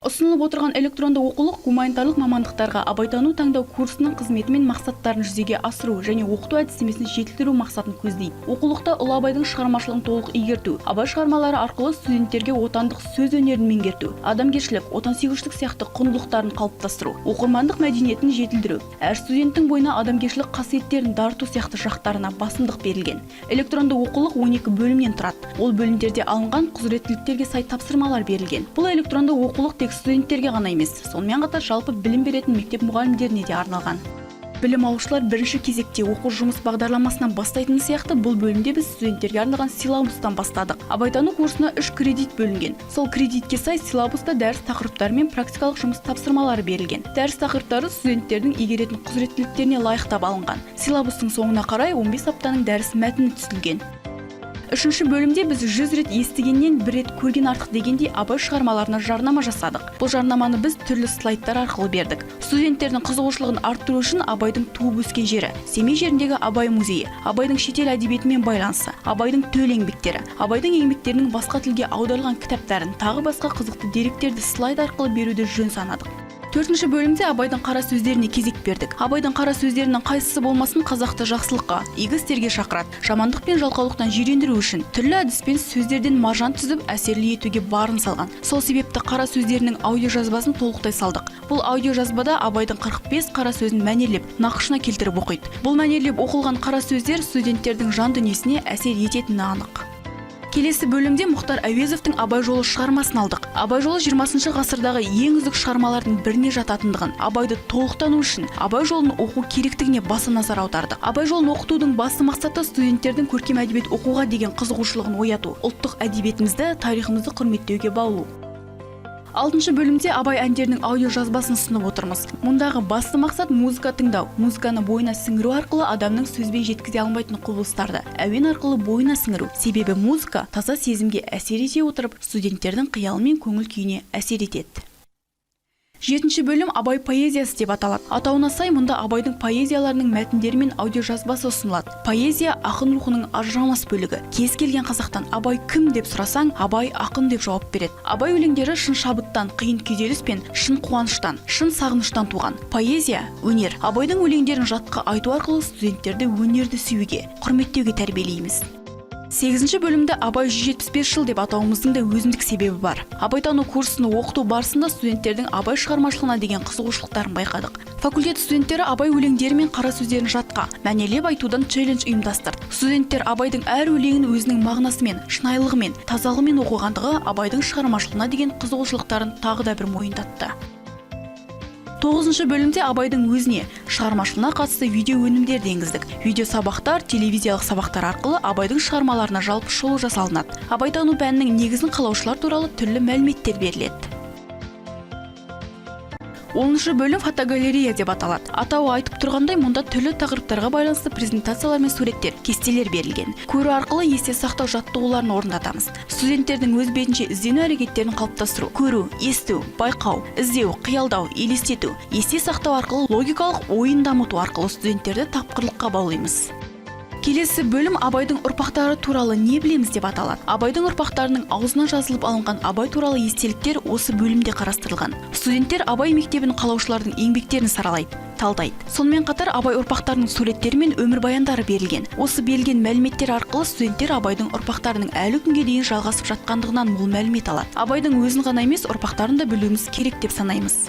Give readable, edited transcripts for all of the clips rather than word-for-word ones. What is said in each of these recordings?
Ұсынылып отырған электронды оқулық гуманитарлық мамандықтарға абайтану таңдау курсының қызметі мен мақсаттарын жүзеге асыру және оқыту әдістемесін жетілдіру мақсатын көздейді. Оқулықта Ұлы Абайдың шығармашылығын толық игерту, Абай шығармалары арқылы студенттерге отандық сөз өнерін меңгерту, адамгершілік, отансүйгіштік сияқты құндылықтарын қалыптастыру, оқырмандық мәдениетін жетілдіру, әр студенттің бойына адамгершілік қасиеттерін дарыту сияқты жақтарына басымдық берілген. Электронды оқулық 12 бөлімнен тұрады. Ол бөлімдерде алынған құзыреттіліктерге сай тапсырмалар берілген. Бұл электронды оқулық студенттерге ғана емес, сонымен қатар жалпы білім беретін мектеп мұғалімдеріне де арналған. Білім алушылар бірінші кезекте оқу жұмыс бағдарламасынан бастайтын сияқты, бұл бөлімде біз студенттерге арналған силабустан бастадық. Абайтану курсына 3 кредит бөлінген. Сол кредитке сай силабуста дәріс тақырыптары мен практикалық жұмыс тапсырмалары берілген. Дәріс тақырыптары студенттердің игеретін құзыреттіліктеріне лайықтап алынған. Силабустың соңына қарай 15 аптаның дәріс мәтіні түзілген. Үшінші бөлімде біз 100 рет естігеннен 1 рет көрген артық дегендей Абай шығармаларына жарнама жасадық. Бұл жарнаманы біз түрлі слайдтар арқылы бердік. Студенттердің қызығушылығын арттыру үшін Абайдың туып өскен жері, Семей жеріндегі Абай музейі, Абайдың шетел әдебиетімен байланысы, Абайдың төл еңбектері, Абайдың еңбектерінің басқа тілге аударылған кітаптарын, тағы басқа қызықты деректерді слайд арқылы беруді жөн санадық. Төртінші бөлімде Абайдың қара сөздеріне кезек бердік. Абайдың қара сөздерінің қайсысы болмасын қазақты жақсылыққа, игі істерге шақырады. Жамандық пен жалқаулықтан жирендіру үшін түрлі әдіспен сөздерден маржан түзіп әсерлі етуге барын салған. Сол себепті қара сөздерінің аудиожазбасын толықтай салдық. Бұл аудиожазбада Абайдың 45 қара сөзін мәнерлеп, нақышына келтіріп оқиды. Бұл мәнерлеп оқылған қара сөздер студенттердің жан дүниесіне әсер ететіні анық. Келесі бөлімде Мұхтар Әуезовтің Абай жолы шығармасын алдық. Абай жолы 20 ғасырдағы ең үздік шығармалардың біріне жататындығын, Абайды толықтану үшін Абай жолын оқу керектігіне баса назар аудардық. Абай жолын оқытудың басты мақсаты студенттердің көркем әдебиет оқуға деген қызығушылығын ояту, ұлттық әдебиетімізді, тарихымызды құрметтеуге баулу. 6-шы бөлімде Абай әндерінің аудиожазбасын ұсынып отырмыз. Мұндағы басты мақсат музыка тыңдау. Музыканы бойына сіңіру арқылы адамның сөзбен жеткізе алмайтын құбылыстарды әуен арқылы бойына сіңіру. Себебі музыка таза сезімге әсер ете отырып, студенттердің қиялы мен көңіл күйіне әсер етеді. 7-ші бөлім Абай поэзиясы деп аталады. Атауына сай мұнда Абайдың поэзияларының мәтіндері мен аудиожазбасы ұсынылады. Поэзия ақын рухының ажырамас бөлігі. Кез келген қазақтан Абай кім деп сұрасаң, Абай ақын деп жауап береді. Абай өлеңдері шын шабыттан, қиын күйзеліс пен шын қуаныштан, шын сағыныштан туған. Поэзия өнер. Абайдың өлеңдерін жатқа айту арқылы студенттерді өнерді сүюге, құрметтеуге тәрбиелейміз. 8-ші бөлімді Абай 175 жыл деп атауымыздың да өзіндік себебі бар. Абайтану курсыны оқыту барысында студенттердің Абай шығармашылығына деген қызығушылықтарын байқадық. Факультет студенттері Абай өлеңдері мен қара сөздерін жатқа, мәнерлеп айтудан челлендж ұйымдастырды. Студенттер Абайдың әр өлеңін өзінің мағынасымен, шынайылығымен, тазалығымен оқығандығы Абайдың шығармашылығына деген қызығушылықтарын тағы да бір мойындатты. 9-шы бөлімде Абайдың өзіне, шығармашылығына қатысты видео өнімдерді енгіздік. Видео сабақтар, телевизиялық сабақтар арқылы Абайдың шығармаларына жалпы шолу жасалынады. Абайтану пәнінің негізін қалаушылар туралы түрлі мәліметтер беріледі. 10-шы бөлім фотогалерея деп аталады. Атауы айтып тұрғандай, мұнда түрлі тақырыптарға байланысты презентациялар мен суреттер, кестелер берілген. Көру арқылы есте сақтау жаттығуларын орындатамыз. Студенттердің өз бетінше іздену әрекеттерін қалыптастыру, көру, есту, байқау, іздеу, қиялдау, елестету, есте сақтау арқылы логикалық ойын дамыту арқылы студенттерді тапқырлыққа баулаймыз. Келесі бөлім Абайдың ұрпақтары туралы не білеміз деп аталады. Абайдың ұрпақтарының аузынан жазылып алынған Абай туралы естеліктер осы бөлімде қарастырылған. Студенттер Абай мектебін қалаушылардың еңбектерін саралайды, талдайды. Сонымен қатар Абай ұрпақтарының суреттері мен өмірбаяндары берілген. Осы берілген мәліметтер арқылы студенттер Абайдың ұрпақтарының әлі күнге дейін жалғасып жатқандығынан мол мәлімет алады. Абайдың өзін ғана емес, ұрпақтарын да білуіміз керек деп санаймыз.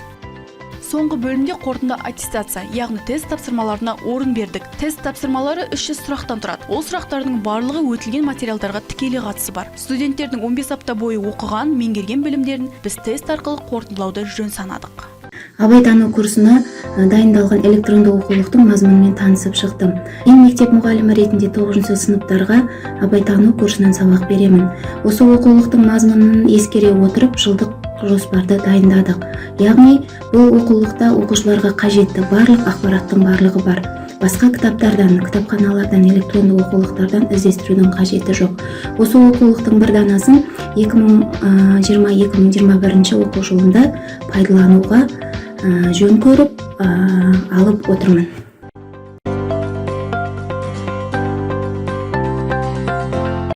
Соңғы бөлімде қорытынды аттестация, яғни тест тапсырмаларына орын бердік. Тест тапсырмалары 300 сұрақтан тұрады. Ол сұрақтардың барлығы өтілген материалдарға тікелей қатысы бар. Студенттердің 15 апта бойы оқыған, меңгерген білімдерін біз тест арқылы қорытындылауды жөн санадық. Абайтану курсына дайындалған электронды оқулықтың мазмұнымен танысып шықтым. Мен мектеп мұғалімі ретінде 9-шы сыныптарға Абайтану курсынан сабақ беремін. Осы оқулықтың мазмұнын ескере отырып, жылдық жоспарды дайындадық. Яғни, бұл оқулықта оқушыларға қажетті барлық ақпараттың барлығы бар. Басқа кітаптардан, кітапханалардан, электронды оқулықтардан іздестірудің қажеті жоқ. Осы оқулықтың бір данасын 2020-2021 оқу жылында пайдалануға жөн көріп алып отырмын.